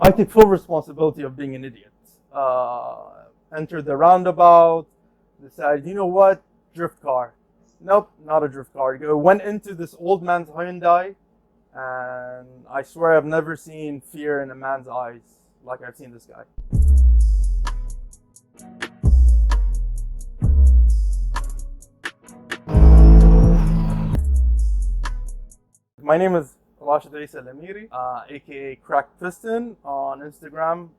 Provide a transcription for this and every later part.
I take full responsibility of being an idiot. Entered the roundabout, decided, you know what, drift car. Nope, not a drift car. Went into this old man's Hyundai, and I swear I've never seen fear in a man's eyes like I've seen this guy. My name is Rashid aka Cracked Piston on Instagram.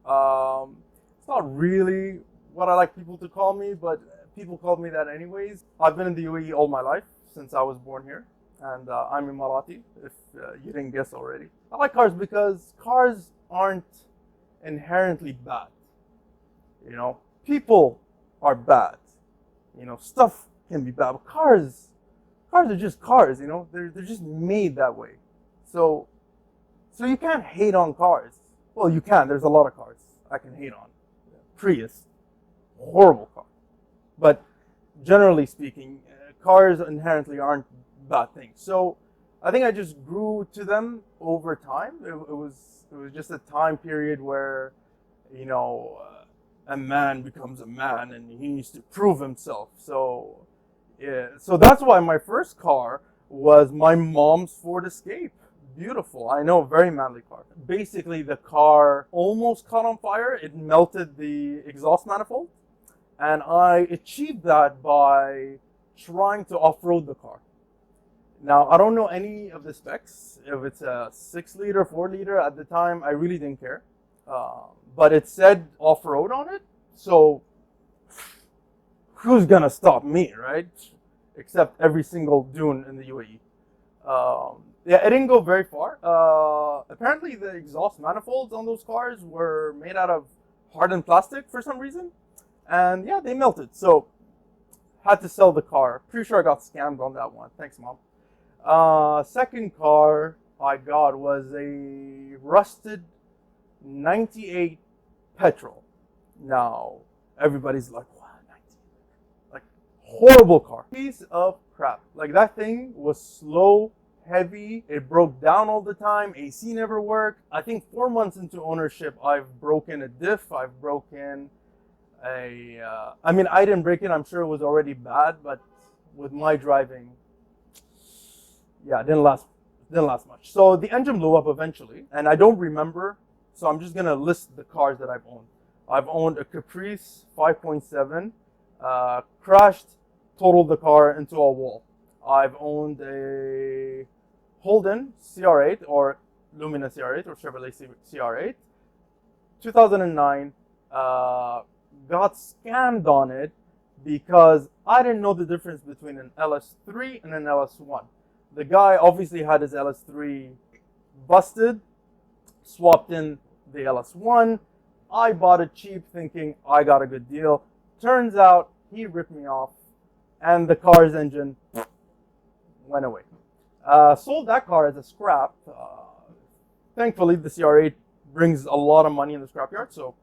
It's not really what I like people to call me, but people call me that anyways. I've been in the UAE all my life since I was born here, and I'm Emirati, if you didn't guess already. I like cars because cars aren't inherently bad. You know, people are bad. You know, stuff can be bad, but cars are just cars. You know, they're just made that way. So you can't hate on cars. Well, you can. There's a lot of cars I can hate on. Prius, horrible car. But generally speaking, cars inherently aren't bad things. So I think I just grew to them over time. It was just a time period where, you know, a man becomes a man and he needs to prove himself. So yeah, so that's why my first car was my mom's Ford Escape. Beautiful. I know, very manly car. Basically, the car almost caught on fire. It melted the exhaust manifold. And I achieved that by trying to off-road the car. Now, I don't know any of the specs. If it's a 6-liter, 4-liter, at the time, I really didn't care. But it said off-road on it. So who's going to stop me, right? Except every single dune in the UAE. Yeah, it didn't go very far. Apparently, the exhaust manifolds on those cars were made out of hardened plastic for some reason. And yeah, they melted. So, had to sell the car. Pretty sure I got scammed on that one. Thanks, Mom. Second car I got was a rusted 98 Petrol. Now, everybody's like, wow, 98? Like, horrible car. Piece of crap. Like, that thing was slow, heavy, it broke down all the time, AC never worked. I think 4 months into ownership, I've broken a diff, I've broken I mean, I didn't break it, I'm sure it was already bad, but with my driving, yeah, it didn't last much. So the engine blew up eventually, and I don't remember, so I'm just gonna list the cars that I've owned. I've owned a Caprice 5.7, crashed, totaled the car into a wall. I've owned a Holden CR8 or Lumina CR8 or Chevrolet CR8, 2009. Got scammed on it because I didn't know the difference between an LS3 and an LS1. The guy obviously had his LS3 busted, swapped in the LS1. I bought it cheap thinking I got a good deal. Turns out he ripped me off and the car's engine went away. Sold that car as a scrap. Thankfully, the CR8 brings a lot of money in the scrapyard, so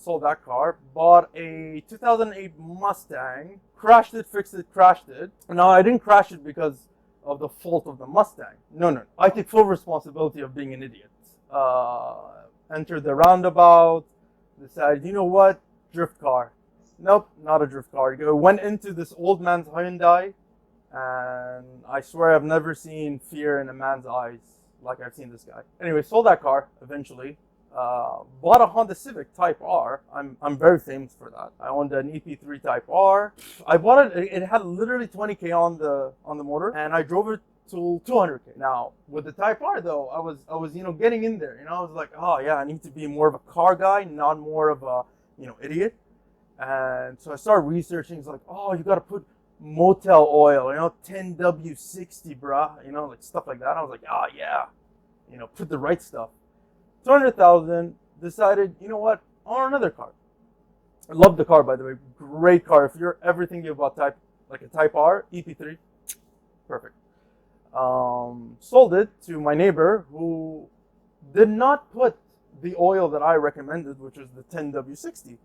sold that car. Bought a 2008 Mustang, crashed it, fixed it, crashed it. Now, I didn't crash it because of the fault of the Mustang. No. I take full responsibility of being an idiot. Entered the roundabout, decided, you know what, drift car. Nope, not a drift car. Went into this old man's Hyundai, and I swear I've never seen fear in a man's eyes like I've seen this guy. Anyway, sold that car eventually. Bought a Honda Civic Type R. I'm very famous for that. I owned an EP3 Type R. I bought it. It had literally 20K on the motor, and I drove it to 200K. Now with the Type R though, I was getting in there. I was like, oh yeah, I need to be more of a car guy, not more of a idiot. And so I started researching. It's like, oh, you got to put motel oil, 10W60, bruh, like stuff like that. I was like, oh yeah, put the right stuff. 200,000, decided, you know what, I want another car. I love the car, by the way, great car. If you're ever thinking about a Type R, EP3, perfect. Sold it to my neighbor who did not put the oil that I recommended, which was the 10W60.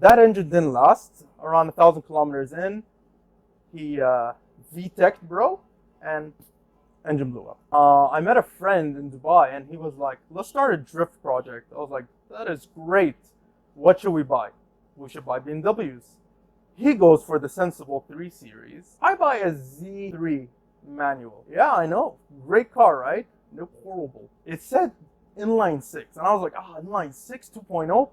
That engine didn't last. Around 1,000 kilometers in, he VTEC'd, bro, and engine blew up. I met a friend in Dubai and he was like, let's start a drift project. I was like, that is great. What should we buy? We should buy BMWs. He goes for the sensible 3 Series. I buy a Z3 manual. Yeah, I know. Great car, right? No, horrible. It said inline 6. And I was like, inline 6 2.0?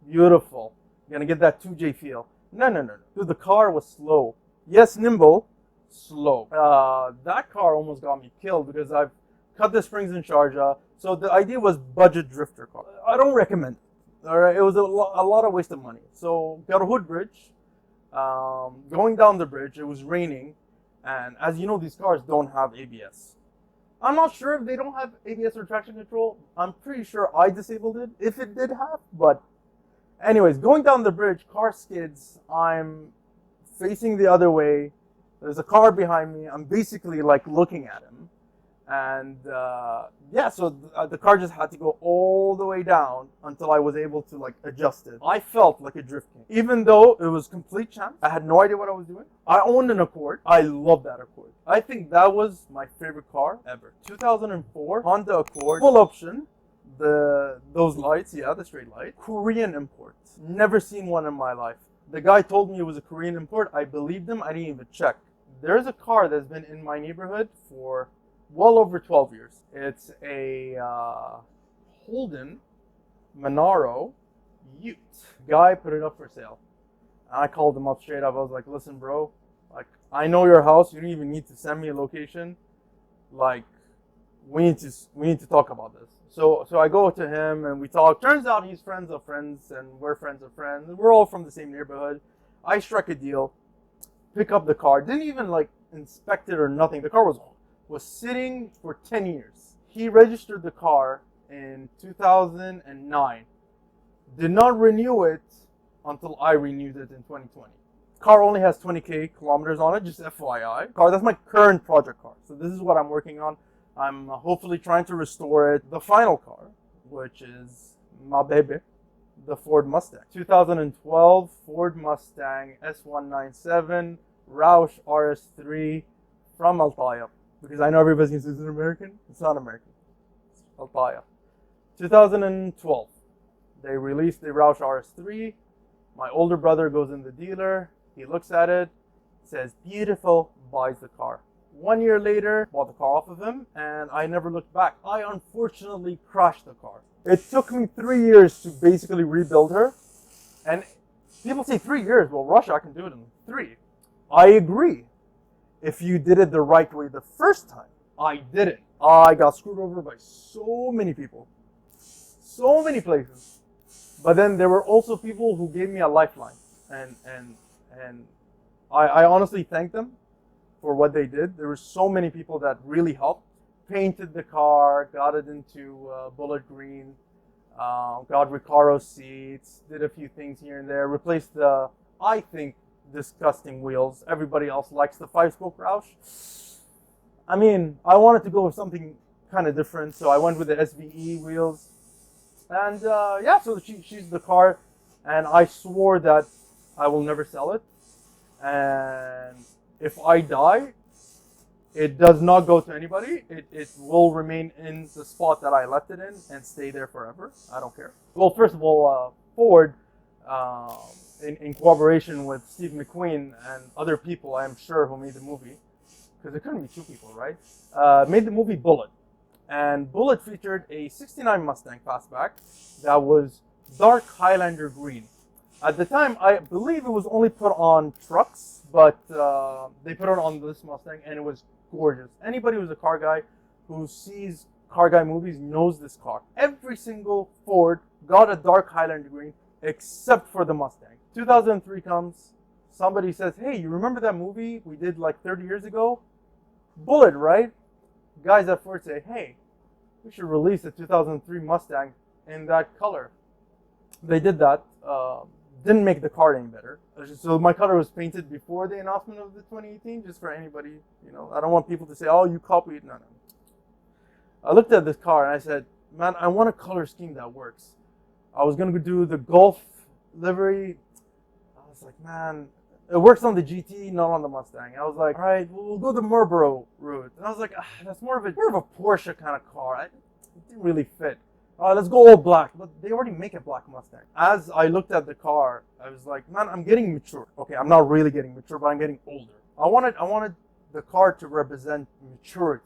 Beautiful. You're going to get that 2J feel. No. Dude, the car was slow. Yes, nimble. Slow. That car almost got me killed because I've cut the springs in Sharjah. So the idea was budget drifter car. I don't recommend it. All right, it was a lot of waste of money. So got a hood bridge. Going down the bridge, it was raining, and as you know, these cars don't have ABS. I'm not sure if they don't have ABS or traction control. I'm pretty sure I disabled it if it did have. But anyways, going down the bridge, car skids. I'm facing the other way. There's a car behind me. I'm basically like looking at him. And yeah, so the car just had to go all the way down until I was able to like adjust it. I felt like a drift king. Even though it was complete chance, I had no idea what I was doing. I owned an Accord. I love that Accord. I think that was my favorite car ever. 2004 Honda Accord, full option. Those lights, yeah, the straight light. Korean import. Never seen one in my life. The guy told me it was a Korean import. I believed him. I didn't even check. There's a car that's been in my neighborhood for well over 12 years. It's a Holden Monaro Ute. Guy put it up for sale. And I called him up straight up. I was like, listen, bro, like, I know your house. You don't even need to send me a location. Like, we need to talk about this. So I go to him and we talk. Turns out he's friends of friends and we're friends of friends. We're all from the same neighborhood. I struck a deal. Pick up the car. Didn't even like inspect it or nothing. The car was sitting for 10 years. He registered the car in 2009. Did not renew it until I renewed it in 2020. Car only has 20k kilometers on it, just FYI. Car, that's my current project car. So this is what I'm working on. I'm hopefully trying to restore it. The final car, which is my baby, the Ford Mustang. 2012 Ford Mustang S197 Roush RS3 from Altair. Because I know everybody thinks it's American. It's not American. It's Altair. 2012. They released the Roush RS3. My older brother goes in the dealer. He looks at it, says, beautiful, buys the car. 1 year later, bought the car off of him, and I never looked back. I unfortunately crashed the car. It took me 3 years to basically rebuild her. And people say 3 years. Well, Russia, I can do it in 3. I agree. If you did it the right way the first time. I didn't. I got screwed over by so many people. So many places. But then there were also people who gave me a lifeline. And I honestly thank them for what they did. There were so many people that really helped. Painted the car, got it into bullet green, got Recaro seats, did a few things here and there, replaced the, I think, disgusting wheels. Everybody else likes the 5-spoke Roush. I mean, I wanted to go with something kind of different, so I went with the SVE wheels. And yeah, so she's the car, and I swore that I will never sell it. And if I die, it does not go to anybody. It will remain in the spot that I left it in and stay there forever. I don't care. Well, first of all, Ford, in cooperation with Steve McQueen and other people, I'm sure, who made the movie, because it couldn't be 2 people, right? Made the movie Bullet. And Bullet featured a 69 Mustang fastback that was dark Highlander green. At the time, I believe it was only put on trucks, but they put it on this Mustang, and it was gorgeous. Anybody who's a car guy who sees car guy movies knows this car. Every single Ford got a dark Highlander green, except for the Mustang. 2003 comes, somebody says, hey, you remember that movie we did like 30 years ago? Bullet, right? Guys at Ford say, hey, we should release a 2003 Mustang in that color. They did that. Didn't make the car any better. So my color was painted before the announcement of the 2018, just for anybody, you know. I don't want people to say, oh, you copied. No. I looked at this car and I said, man, I want a color scheme that works. I was going to do the Golf livery. I was like, man, it works on the GT, not on the Mustang. I was like, all right, we'll go the Marlboro route. And I was like, that's more of a Porsche kind of car. It didn't really fit. Let's go all black. But they already make a black Mustang. As I looked at the car, I was like, man, I'm getting mature. Okay, I'm not really getting mature, but I'm getting older. I wanted the car to represent maturity.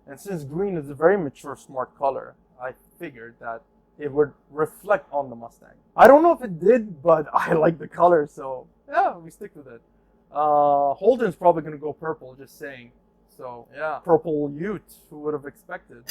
And since green is a very mature, smart color, I figured that it would reflect on the Mustang. I don't know if it did, but I like the color, so yeah, we stick with it. Holden's probably gonna go purple, just saying. So yeah, purple Ute, who would have expected?